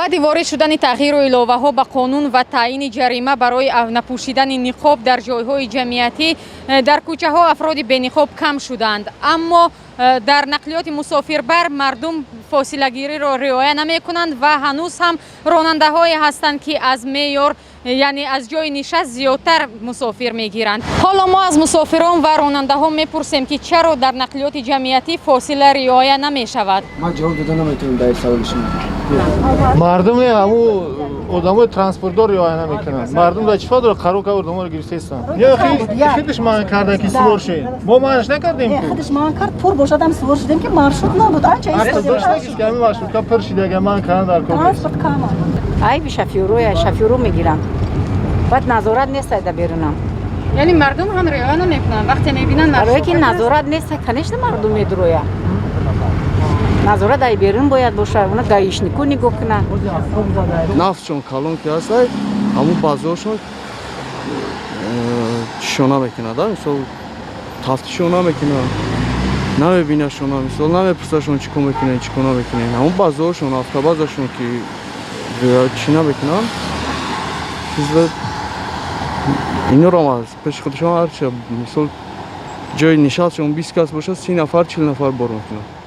баъди ворид шудани тағйиру иловаҳо ба қонун ва таъйини ҷарима барои напӯшидани ниқоб дар ҷойҳои ҷамъиятӣ дар кӯчаҳо афроди бениқоб кам шуданд. Аммо дар нақлиёти мусофирбар мардум фосилагириро риоя намекунанд ва ҳанӯз ҳам ронандаҳое ҳастанд ки аз меъёр яъне аз ҷои нишаст зиёдтар мусофир мегиранд. ҳоло мо аз мусофирон ва ронандаҳо мепурсем ки чаро дар нақлиёти ҷамъиятӣ фосила риоя намешавад. ман ҷавоб дода наметавонам дар саволи шумо. мардум не ҳаму одамои транспортдор риоя намекунанд. мардум дар чифо дора қаро кавр доморо гирифтестан. ё хидиш ман кардан ки сувор шед. мо манаш накардем ки. خودش من کرد پر باشدم سوار شدیم که маршрут نبود آنچه ایستادیم که همین маршрутка پر شده اگر من کردن در کار ترانسپورت کم ای به شفیرو میگیرم بعد نظارت نیست در بیرونم یعنی مردم هم ریایا نمیکنن وقتی میبینن برای که نظارت نیست کنش مردم میدرویا نظارت در بیرون باید باشه اونا гаишнику نگاه کنن нафтшон калон ки ҳастай ҳамун баъзиҳошон чишон намекунад мисол тафтишон намекунад намебинашона мисол намепурсашон чӣ кор мекунед чӣ кор намекунед ҳамун баъзиҳошон автобазашон ки чӣ намекунанд чиза инро пеши худшон ҳарчи мисол ҷои нишастшон 20 кас бошад 30 нафар 40 нафар бор мекунанд